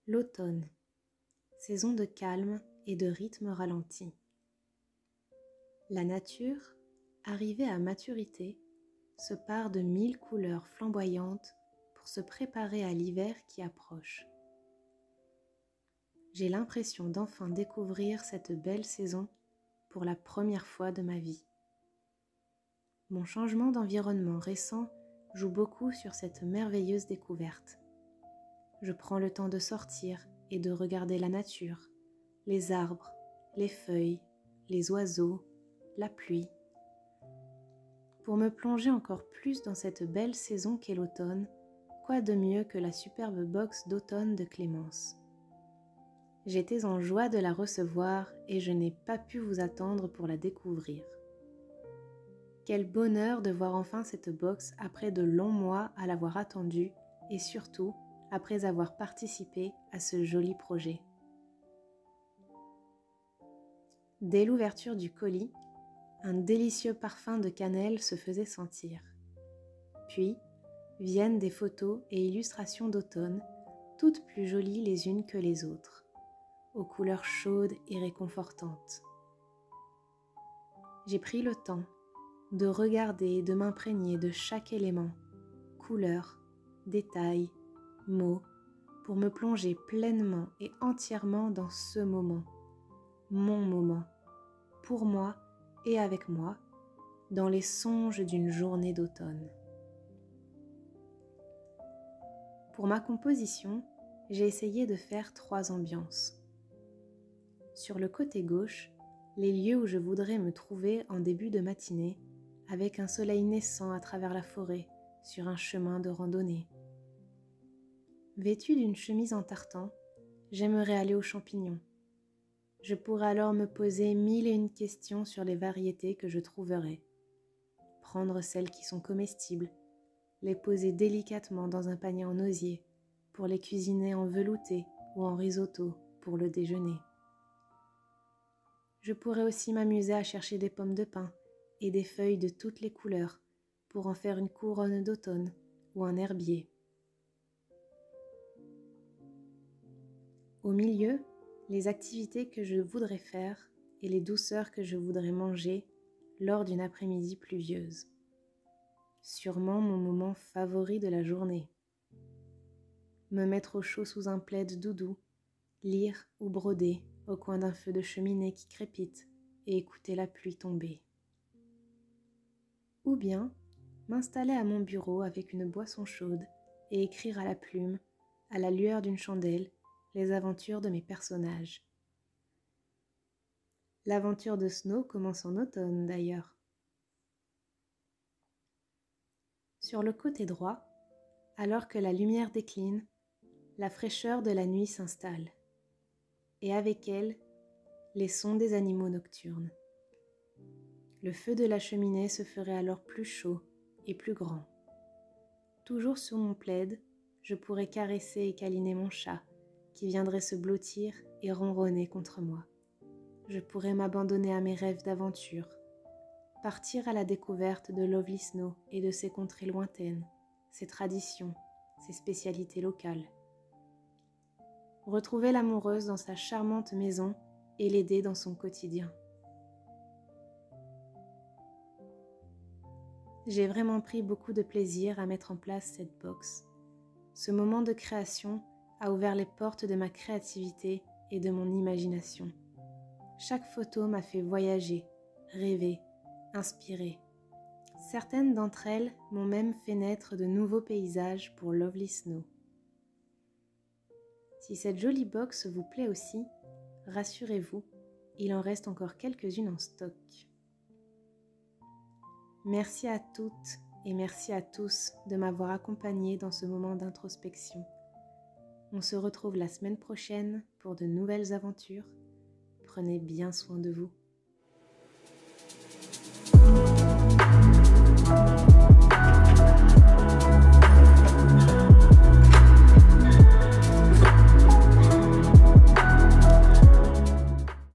L'automne, saison de calme et de rythme ralenti. La nature, arrivée à maturité, se pare de 1000 couleurs flamboyantes pour se préparer à l'hiver qui approche. J'ai l'impression d'enfin découvrir cette belle saison pour la première fois de ma vie. Mon changement d'environnement récent joue beaucoup sur cette merveilleuse découverte. Je prends le temps de sortir et de regarder la nature, les arbres, les feuilles, les oiseaux, la pluie. Pour me plonger encore plus dans cette belle saison qu'est l'automne, quoi de mieux que la superbe box d'automne de Clémence. J'étais en joie de la recevoir et je n'ai pas pu vous attendre pour la découvrir. Quel bonheur de voir enfin cette box après de longs mois à l'avoir attendue et surtout après avoir participé à ce joli projet. Dès l'ouverture du colis, un délicieux parfum de cannelle se faisait sentir. Puis viennent des photos et illustrations d'automne, toutes plus jolies les unes que les autres, aux couleurs chaudes et réconfortantes. J'ai pris le temps de regarder et de m'imprégner de chaque élément, couleur, détail, mots, pour me plonger pleinement et entièrement dans ce moment, mon moment, pour moi et avec moi, dans les songes d'une journée d'automne. Pour ma composition, j'ai essayé de faire 3 ambiances. Sur le côté gauche, les lieux où je voudrais me trouver en début de matinée, avec un soleil naissant à travers la forêt, sur un chemin de randonnée. Vêtue d'une chemise en tartan, j'aimerais aller aux champignons. Je pourrais alors me poser 1001 questions sur les variétés que je trouverais. Prendre celles qui sont comestibles, les poser délicatement dans un panier en osier pour les cuisiner en velouté ou en risotto pour le déjeuner. Je pourrais aussi m'amuser à chercher des pommes de pin et des feuilles de toutes les couleurs pour en faire une couronne d'automne ou un herbier. Au milieu, les activités que je voudrais faire et les douceurs que je voudrais manger lors d'une après-midi pluvieuse. Sûrement mon moment favori de la journée. Me mettre au chaud sous un plaid doudou, lire ou broder au coin d'un feu de cheminée qui crépite et écouter la pluie tomber. Ou bien m'installer à mon bureau avec une boisson chaude et écrire à la plume, à la lueur d'une chandelle, les aventures de mes personnages. L'aventure de Snow commence en automne d'ailleurs. Sur le côté droit, alors que la lumière décline, la fraîcheur de la nuit s'installe, et avec elle, les sons des animaux nocturnes. Le feu de la cheminée se ferait alors plus chaud et plus grand. Toujours sur mon plaid, je pourrais caresser et câliner mon chat, qui viendrait se blottir et ronronner contre moi. Je pourrais m'abandonner à mes rêves d'aventure, partir à la découverte de Lovely Snow et de ses contrées lointaines, ses traditions, ses spécialités locales. Retrouver l'amoureuse dans sa charmante maison et l'aider dans son quotidien. J'ai vraiment pris beaucoup de plaisir à mettre en place cette box. Ce moment de création a ouvert les portes de ma créativité et de mon imagination. Chaque photo m'a fait voyager, rêver, inspirer. Certaines d'entre elles m'ont même fait naître de nouveaux paysages pour Lovely Snow. Si cette jolie box vous plaît aussi, rassurez-vous, il en reste encore quelques-unes en stock. Merci à toutes et merci à tous de m'avoir accompagnée dans ce moment d'introspection. On se retrouve la semaine prochaine pour de nouvelles aventures. Prenez bien soin de vous.